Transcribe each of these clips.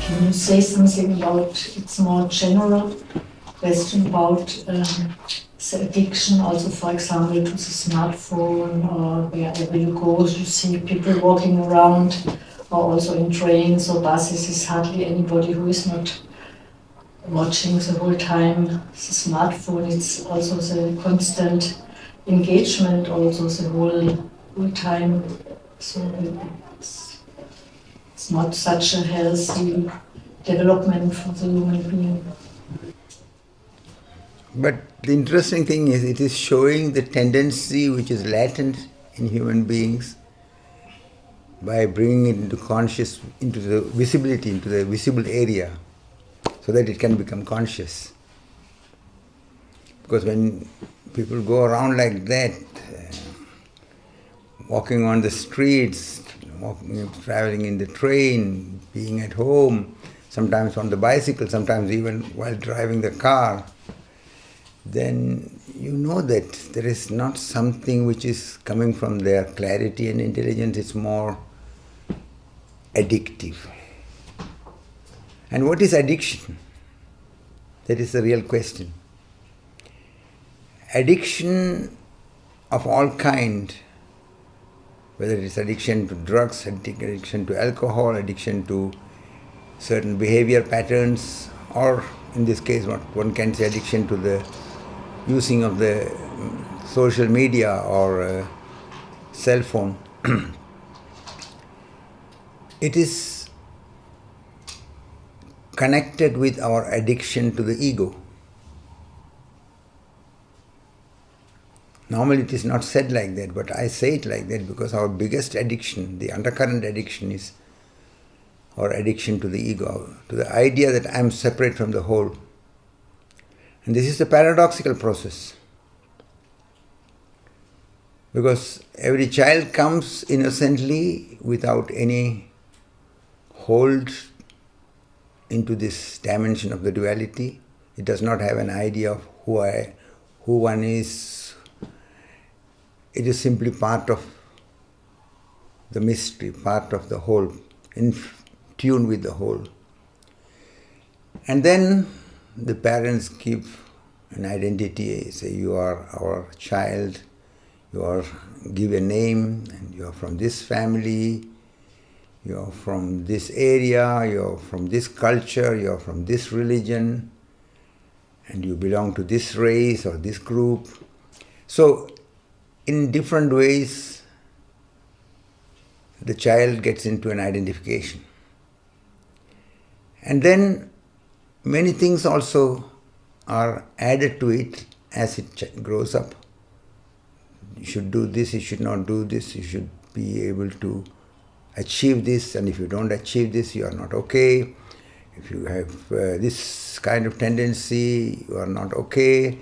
Can you say something about, it's more general question about the addiction also, for example, to the smartphone, or wherever you go, you see people walking around, or also in trains or buses, there's hardly anybody who is not watching the whole time the smartphone. It's also the constant engagement, also the whole time. So it's not such a healthy development for the human being. But the interesting thing is, it is showing the tendency which is latent in human beings by bringing it into conscious, into the visibility, into the visible area, so that it can become conscious. Because when people go around like that, walking on the streets, traveling in the train, being at home, sometimes on the bicycle, sometimes even while driving the car, then you know that there is not something which is coming from their clarity and intelligence, it's more addictive. And what is addiction? That is the real question. Addiction of all kind, whether it is addiction to drugs, addiction to alcohol, addiction to certain behavior patterns, or in this case what one can say addiction to the using of the social media or cell phone, it is connected with our addiction to the ego. Normally it is not said like that, but I say it like that because our biggest addiction, the undercurrent addiction, is our addiction to the ego, to the idea that I am separate from the whole. And this is a paradoxical process. Because every child comes innocently without any hold into this dimension of the duality. It does not have an idea of who one is. It is simply part of the mystery, part of the whole, in tune with the whole. And then the parents give an identity, say you are our child, give a name, and you are from this family, you are from this area, you are from this culture, you are from this religion, and you belong to this race or this group. So, in different ways, the child gets into an identification. And then many things also are added to it as it grows up. You should do this, you should not do this, you should be able to achieve this, and if you don't achieve this, you are not okay. If you have this kind of tendency, you are not okay.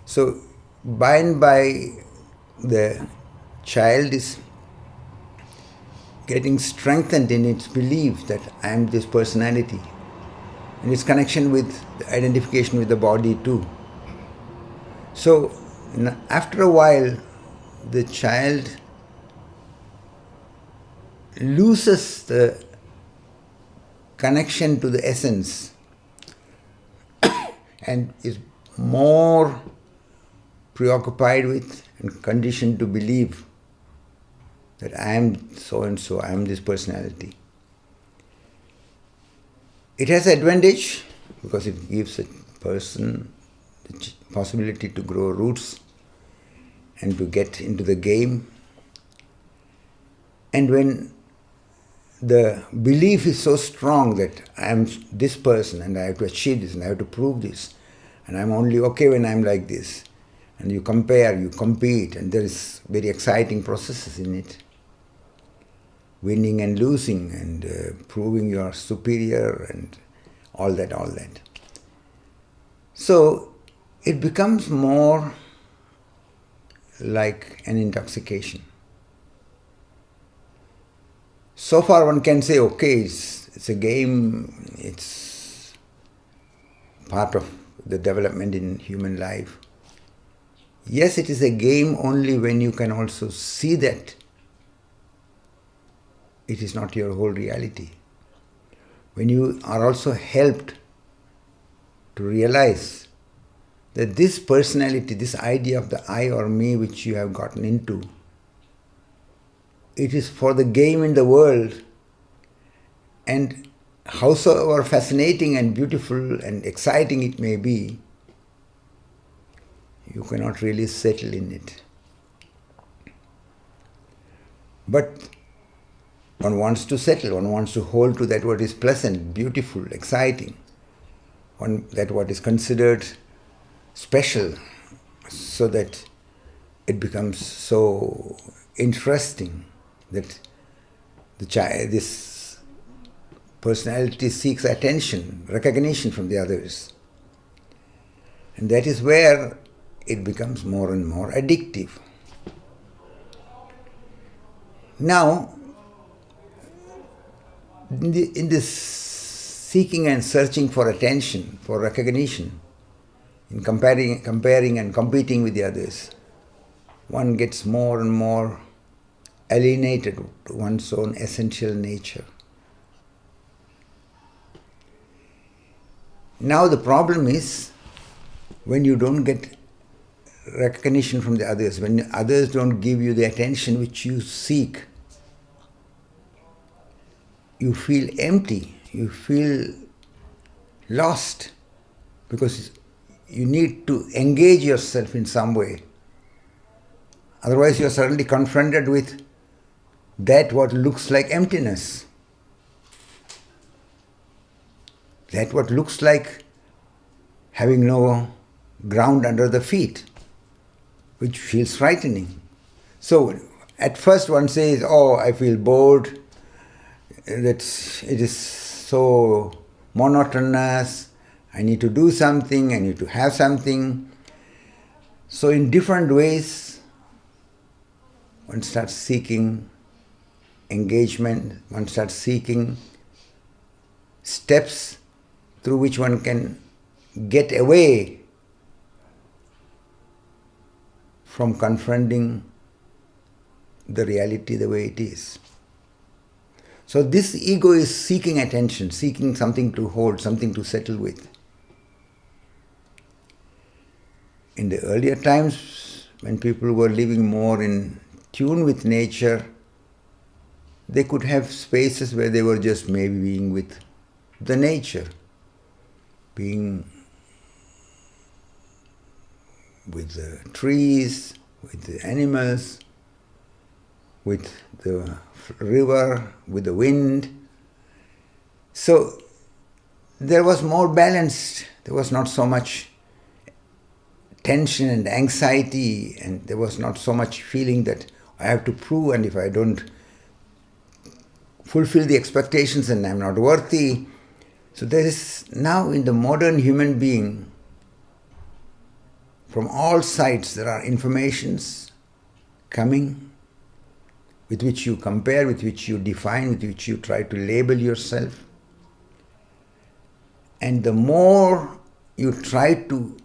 So, by and by, the child is getting strengthened in its belief that I am this personality, and its connection with the identification with the body too. So, after a while, the child loses the connection to the essence and is more preoccupied with and conditioned to believe that I am so and so, I am this personality. It has advantage because it gives a person the possibility to grow roots and to get into the game. And when the belief is so strong that I am this person and I have to achieve this and I have to prove this, and I am only okay when I am like this, and you compare, you compete, and there is very exciting processes in it. Winning and losing and proving you are superior and all that. So it becomes more like an intoxication. So far one can say, okay, it's a game, it's part of the development in human life. Yes, it is a game only when you can also see that it is not your whole reality. when you are also helped to realize that this personality, this idea of the I or me which you have gotten into, it is for the game in the world, and howsoever fascinating and beautiful and exciting it may be, you cannot really settle in it. But one wants to settle, one wants to hold to that what is pleasant, beautiful, exciting, that what is considered special, so that it becomes so interesting that this personality seeks attention, recognition from the others. And that is where it becomes more and more addictive. Now, in this seeking and searching for attention, for recognition, in comparing and competing with the others, one gets more and more alienated to one's own essential nature. Now the problem is, when you don't get recognition from the others, when others don't give you the attention which you seek, you feel empty, you feel lost, because you need to engage yourself in some way. Otherwise you are suddenly confronted with that what looks like emptiness. That what looks like having no ground under the feet, which feels frightening. So at first one says, oh, I feel bored, that it is so monotonous, I need to do something, I need to have something. So in different ways, one starts seeking engagement, one starts seeking steps through which one can get away from confronting the reality the way it is. So this ego is seeking attention, seeking something to hold, something to settle with. In the earlier times, when people were living more in tune with nature, they could have spaces where they were just maybe being with the nature, being with the trees, with the animals, with the river, with the wind. So there was more balanced. There was not so much tension and anxiety, and there was not so much feeling that I have to prove, and if I don't fulfill the expectations, then I'm not worthy. So there is now in the modern human being, from all sides there are informations coming with which you compare, with which you define, with which you try to label yourself. And the more you try to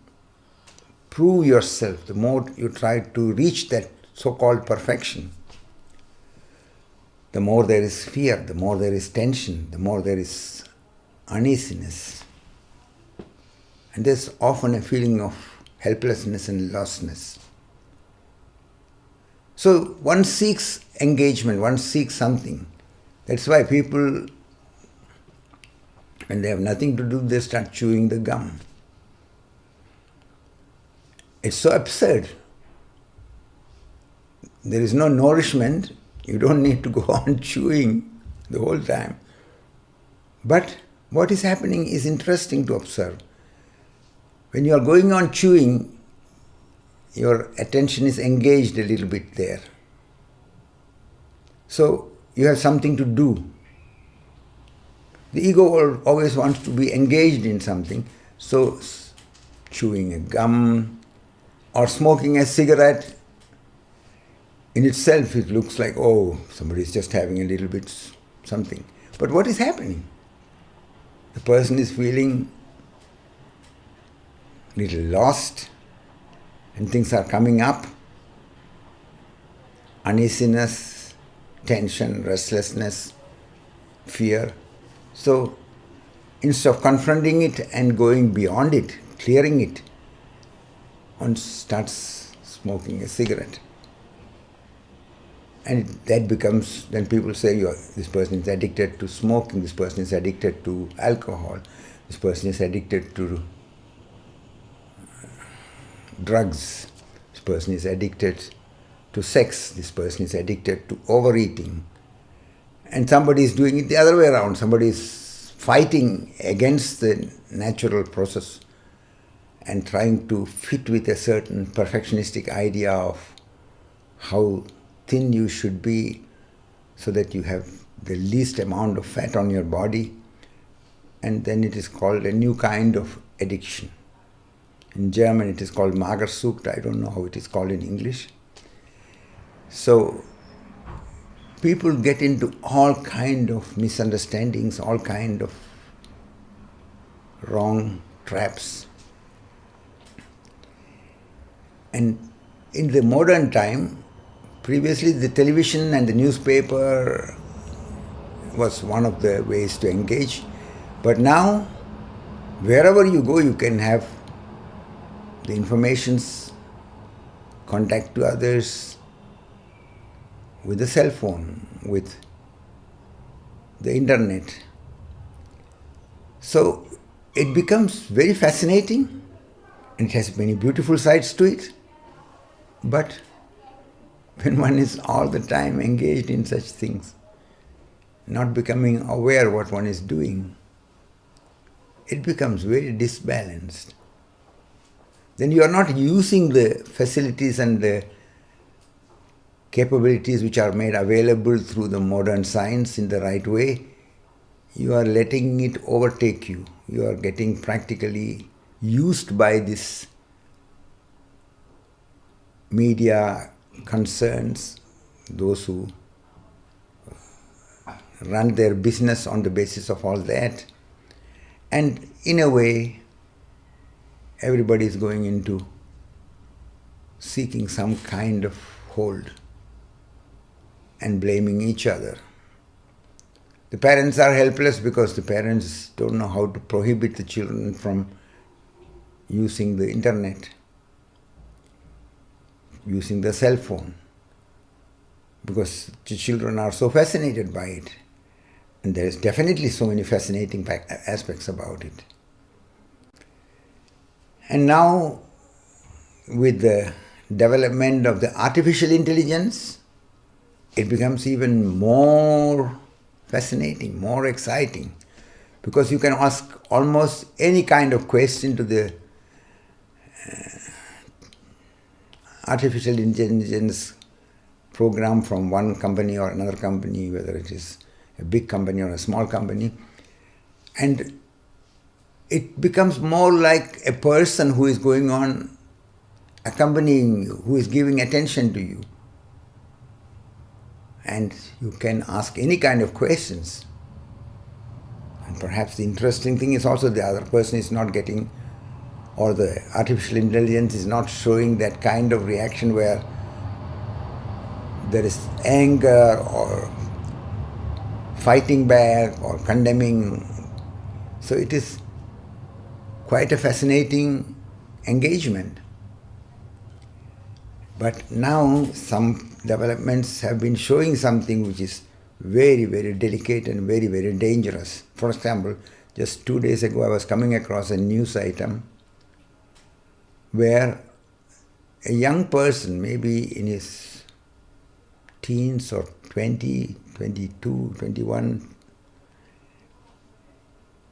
prove yourself, the more you try to reach that so-called perfection, the more there is fear, the more there is tension, the more there is uneasiness. And there's often a feeling of helplessness and lostness. So one seeks engagement, one seeks something. That's why people, when they have nothing to do, they start chewing the gum. It's so absurd. There is no nourishment. You don't need to go on chewing the whole time. But what is happening is interesting to observe. When you are going on chewing, your attention is engaged a little bit there. So you have something to do. The ego always wants to be engaged in something. So chewing a gum or smoking a cigarette, in itself it looks like, oh, somebody is just having a little bit something. But what is happening? The person is feeling a little lost, and things are coming up. Uneasiness, tension, restlessness, fear. So instead of confronting it and going beyond it, clearing it, one starts smoking a cigarette. And that becomes, then people say, this person is addicted to smoking, this person is addicted to alcohol, this person is addicted to drugs, this person is addicted to sex, this person is addicted to overeating. And somebody is doing it the other way around. Somebody is fighting against the natural process and trying to fit with a certain perfectionistic idea of how thin you should be so that you have the least amount of fat on your body. And then it is called a new kind of addiction. In German it is called Magersucht. I don't know how it is called in English. So people get into all kind of misunderstandings, all kind of wrong traps. And in the modern time, previously the television and the newspaper was one of the ways to engage. But now, wherever you go, you can have the informations, contact to others with the cell phone, with the internet. So it becomes very fascinating, and it has many beautiful sides to it. But when one is all the time engaged in such things, not becoming aware what one is doing, it becomes very disbalanced. Then you are not using the facilities and the capabilities which are made available through the modern science in the right way. You are letting it overtake you. You are getting practically used by this media concerns, those who run their business on the basis of all that. And in a way, everybody is going into seeking some kind of hold and blaming each other. The parents are helpless because the parents don't know how to prohibit the children from using the internet, using the cell phone, because the children are so fascinated by it. And there is definitely so many fascinating aspects about it. And now, with the development of the artificial intelligence, it becomes even more fascinating, more exciting, because you can ask almost any kind of question to the artificial intelligence program from one company or another company, whether it is a big company or a small company, and it becomes more like a person who is going on accompanying you, who is giving attention to you. And you can ask any kind of questions. And perhaps the interesting thing is also the other person is not getting, or the artificial intelligence is not showing that kind of reaction where there is anger or fighting back or condemning. So it is quite a fascinating engagement. But now some developments have been showing something which is very, very delicate and very, very dangerous. For example, just 2 days ago I was coming across a news item where a young person, maybe in his teens or 20, 22, 21,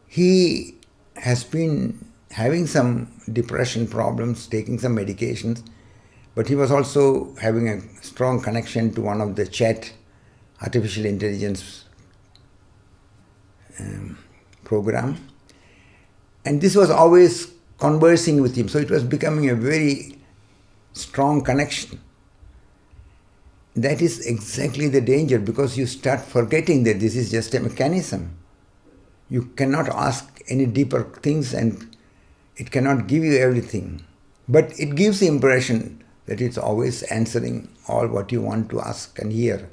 he has been having some depression problems, taking some medications, but he was also having a strong connection to one of the chat artificial intelligence program. And this was always conversing with him, so it was becoming a very strong connection. That is exactly the danger, because you start forgetting that this is just a mechanism. You cannot ask any deeper things and it cannot give you everything. But it gives the impression that it's always answering all what you want to ask and hear.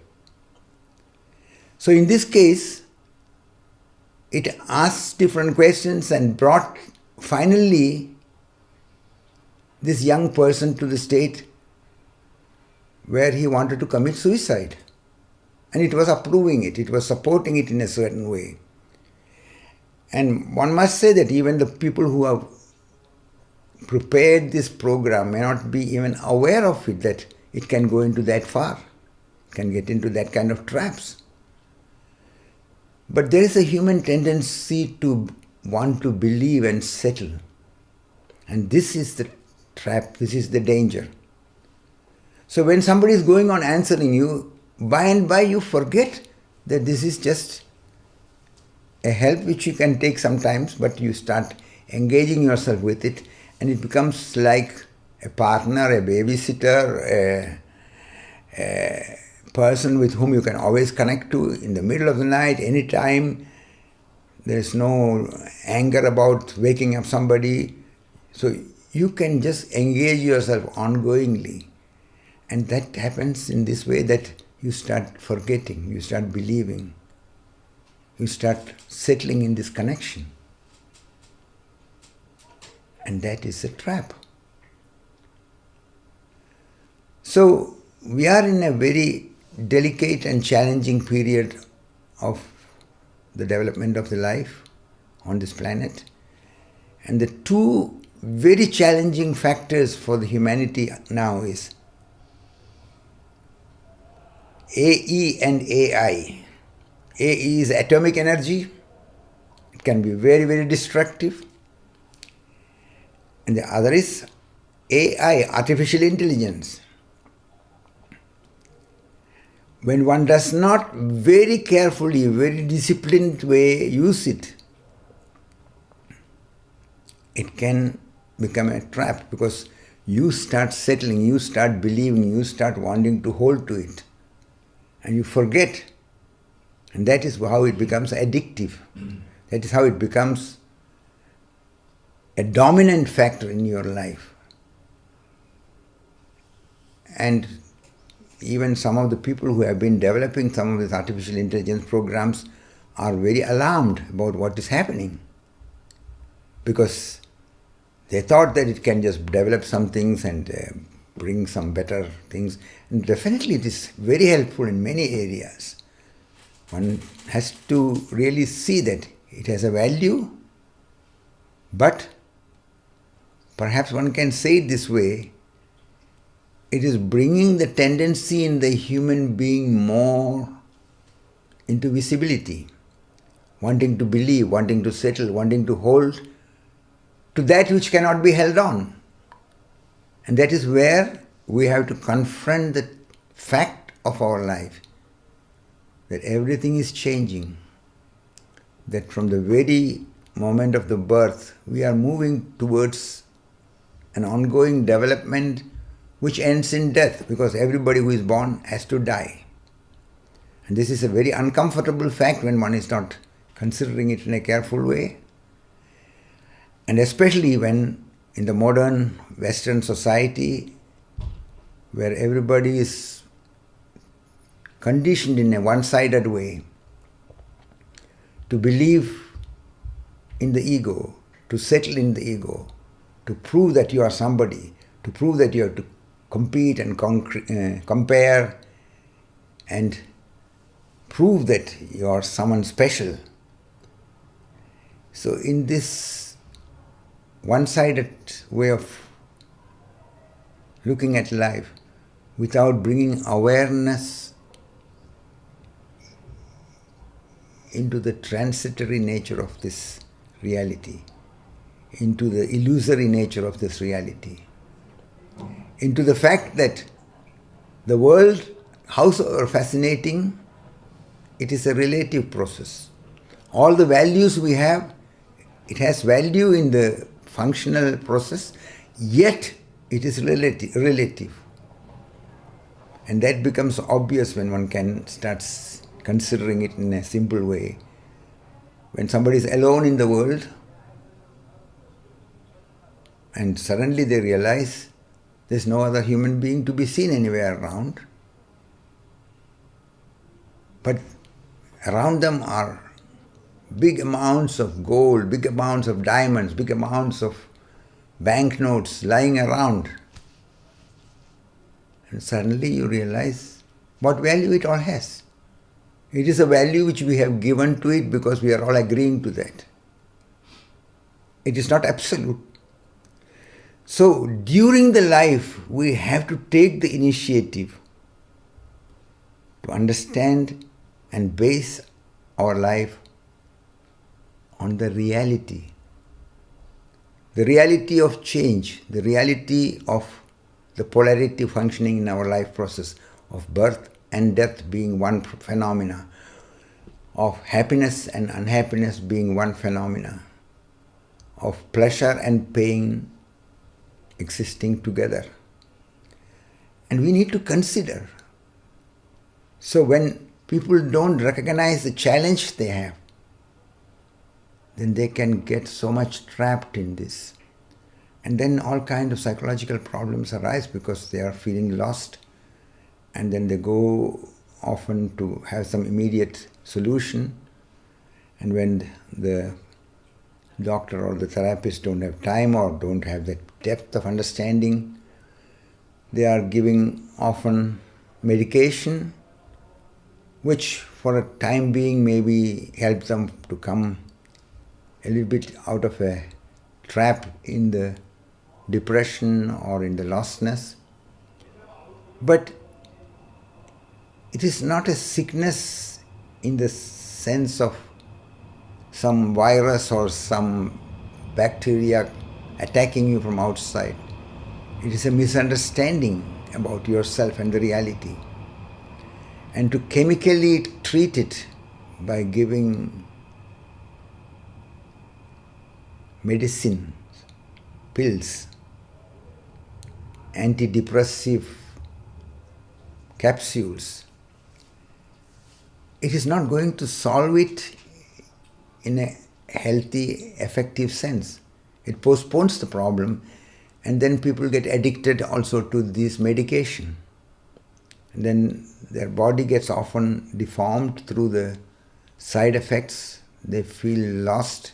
So in this case, it asked different questions and brought finally this young person to the state where he wanted to commit suicide. And it was approving it, it was supporting it in a certain way. And one must say that even the people who have prepared this program may not be even aware of it, that it can go into that far, can get into that kind of traps. But there is a human tendency to want to believe and settle. And this is the trap, this is the danger. So when somebody is going on answering you, by and by you forget that this is just a help which you can take sometimes, but you start engaging yourself with it, and it becomes like a partner, a babysitter, a person with whom you can always connect to in the middle of the night, anytime. There's no anger about waking up somebody. So you can just engage yourself ongoingly. And that happens in this way, that you start forgetting, you start believing, you start settling in this connection. And that is a trap. So we are in a very delicate and challenging period of the development of the life on this planet. And the two very challenging factors for the humanity now is AE and AI. AE is atomic energy. It can be very, very destructive. And the other is AI, artificial intelligence. When one does not very carefully, very disciplined way use it, it can become a trap, because you start settling, you start believing, you start wanting to hold to it. And you forget. And that is how it becomes addictive. That is how it becomes a dominant factor in your life. And even some of the people who have been developing some of these artificial intelligence programs are very alarmed about what is happening, because they thought that it can just develop some things and bring some better things. And definitely it is very helpful in many areas. One has to really see that it has a value, but perhaps one can say it this way, it is bringing the tendency in the human being more into visibility, wanting to believe, wanting to settle, wanting to hold to that which cannot be held on. And that is where we have to confront the fact of our life, that everything is changing, that from the very moment of the birth, we are moving towards an ongoing development which ends in death, because everybody who is born has to die. And this is a very uncomfortable fact when one is not considering it in a careful way. And especially when in the modern Western society, where everybody is conditioned in a one-sided way to believe in the ego, to settle in the ego, to prove that you are somebody, to prove that you have to compete and compare and prove that you are someone special. So in this one-sided way of looking at life, without bringing awareness into the transitory nature of this reality, into the illusory nature of this reality, into the fact that the world, howsoever fascinating, it is a relative process. All the values we have, it has value in the functional process, yet it is relative. And that becomes obvious when one can start considering it in a simple way. When somebody is alone in the world and suddenly they realize there's no other human being to be seen anywhere around, but around them are big amounts of gold, big amounts of diamonds, big amounts of banknotes lying around. And suddenly you realize what value it all has. It is a value which we have given to it because we are all agreeing to that. It is not absolute. So during the life, we have to take the initiative to understand and base our life on the reality of change, the reality of the polarity functioning in our life process, of birth and death being one phenomena, of happiness and unhappiness being one phenomena, of pleasure and pain existing together. And we need to consider. So when people don't recognize the challenge they have, then they can get so much trapped in this. And then all kinds of psychological problems arise because they are feeling lost, and then they go often to have some immediate solution. And when the doctor or the therapist don't have time or don't have that depth of understanding, they are giving often medication which for a time being maybe helps them to come a little bit out of a trap in the depression or in the lostness. But it is not a sickness in the sense of some virus or some bacteria attacking you from outside. It is a misunderstanding about yourself and the reality. And to chemically treat it by giving medicine, pills, antidepressive capsules, it is not going to solve it in a healthy, effective sense. It postpones the problem, and then people get addicted also to this medication. And then their body gets often deformed through the side effects. They feel lost.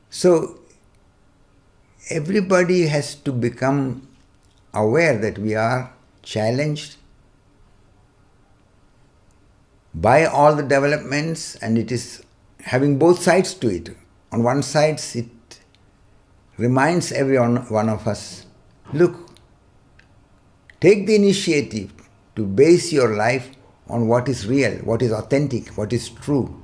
So everybody has to become aware that we are challenged by all the developments, and it is having both sides to it. On one side, it reminds every one of us, look, take the initiative to base your life on what is real, what is authentic, what is true.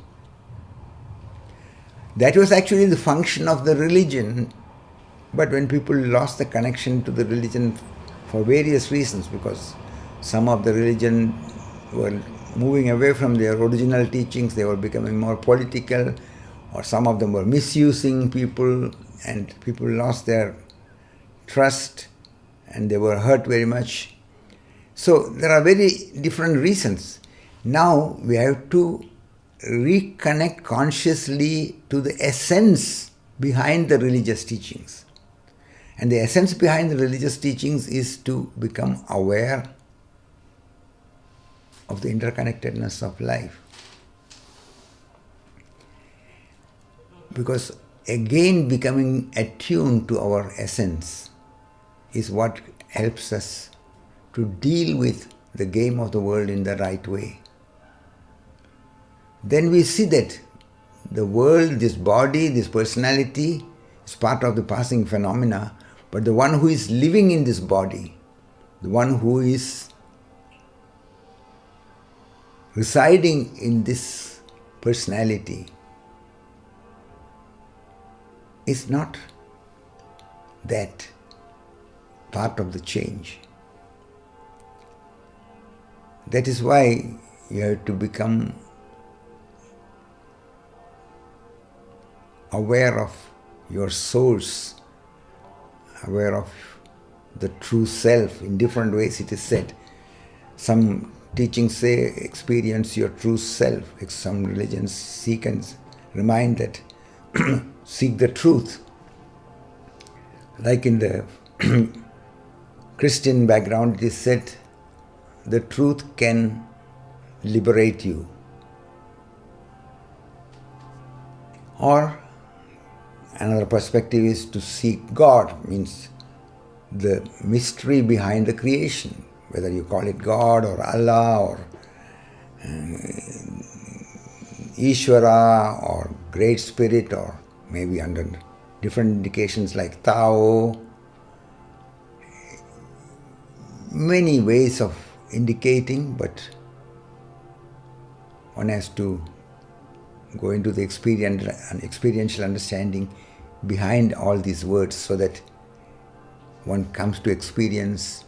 That was actually the function of the religion, but when people lost the connection to the religion for various reasons, because some of the religion were moving away from their original teachings, they were becoming more political, or some of them were misusing people, and people lost their trust and they were hurt very much. So there are very different reasons. Now we have to reconnect consciously to the essence behind the religious teachings. And the essence behind the religious teachings is to become aware of the interconnectedness of life. Because again, becoming attuned to our essence is what helps us to deal with the game of the world in the right way. Then we see that the world, this body, this personality is part of the passing phenomena, but the one who is living in this body, the one who is residing in this personality, is not that part of the change. That is why you have to become aware of your source, aware of the true self. In different ways it is said. Some teachings say experience your true self. Some religions seek and remind that seek the truth. Like in the Christian background it is said, the truth can liberate you. Or another perspective is to seek God, means the mystery behind the creation, whether you call it God or Allah or Ishvara or Great Spirit, or maybe under different indications like Tao. Many ways of indicating, but one has to go into the experiential understanding behind all these words so that one comes to experience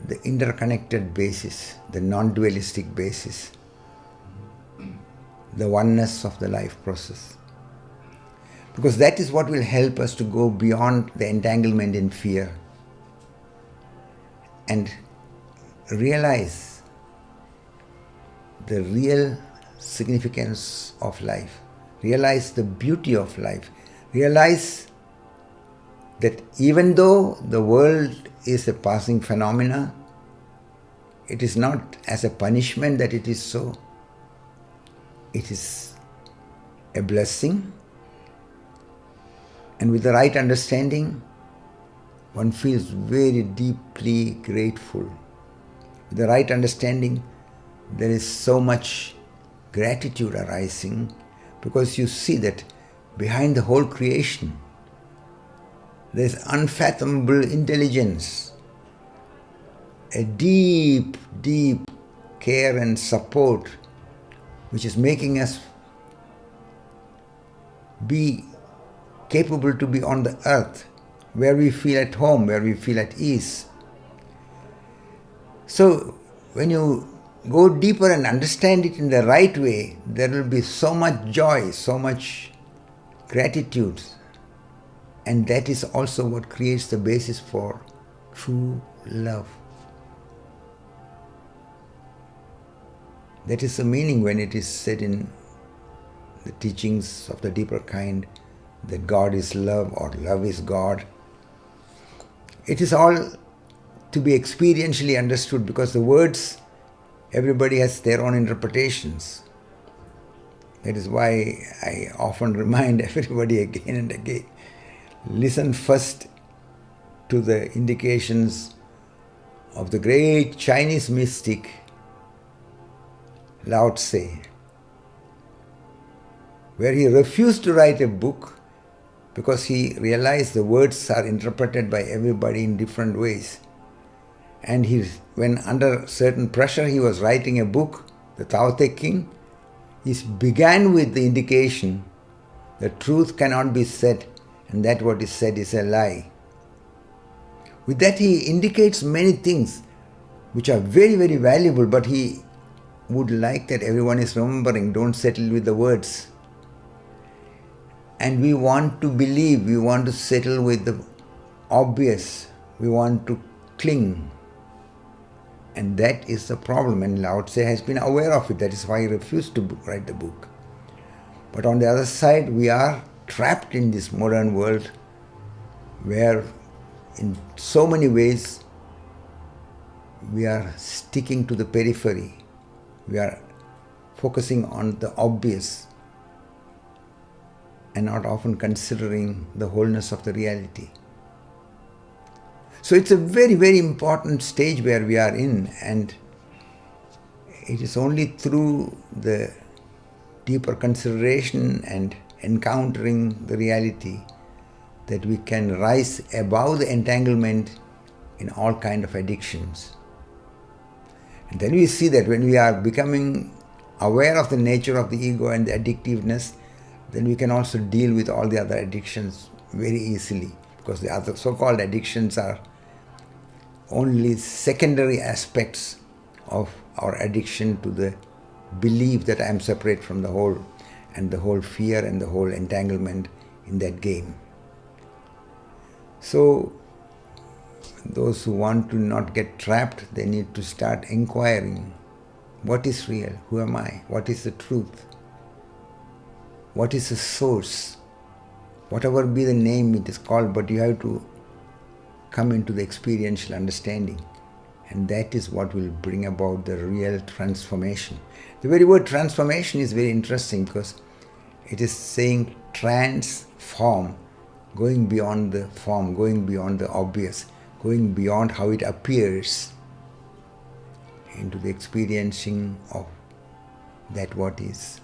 the interconnected basis, the non-dualistic basis, the oneness of the life process. Because that is what will help us to go beyond the entanglement in fear and realize the real significance of life, realize the beauty of life, realize that even though the world is a passing phenomena, it is not as a punishment that it is so. It is a blessing, and with the right understanding, one feels very deeply grateful. With the right understanding, there is so much gratitude arising because you see that behind the whole creation, there is unfathomable intelligence, a deep, deep care and support which is making us be capable to be on the earth where we feel at home, where we feel at ease. So when you go deeper and understand it in the right way, there will be so much joy, so much gratitude. And that is also what creates the basis for true love. That is the meaning when it is said in the teachings of the deeper kind that God is love or love is God. It is all to be experientially understood because the words, everybody has their own interpretations. That is why I often remind everybody again and again, listen first to the indications of the great Chinese mystic Lao Tse, where he refused to write a book because he realized the words are interpreted by everybody in different ways. And when under certain pressure he was writing a book, the Tao Te King, he began with the indication that truth cannot be said and that what is said is a lie. With that he indicates many things which are very, very valuable, but he would like that everyone is remembering, don't settle with the words. And we want to believe, we want to settle with the obvious, we want to cling. And that is the problem, and Lao Tse has been aware of it. That is why he refused to write the book. But on the other side, we are trapped in this modern world where in so many ways we are sticking to the periphery. We are focusing on the obvious and not often considering the wholeness of the reality. So it's a very, very important stage where we are in, and it is only through the deeper consideration and encountering the reality that we can rise above the entanglement in all kinds of addictions. And then we see that when we are becoming aware of the nature of the ego and the addictiveness, then we can also deal with all the other addictions very easily, because the other so-called addictions are only secondary aspects of our addiction to the belief that I am separate from the whole, and the whole fear and the whole entanglement in that game. So those who want to not get trapped, they need to start inquiring, what is real? Who am I? What is the truth? What is the source? Whatever be the name it is called, but you have to come into the experiential understanding. And that is what will bring about the real transformation. The very word transformation is very interesting because It is saying transform, going beyond the form, going beyond the obvious, going beyond how it appears into the experiencing of that what is.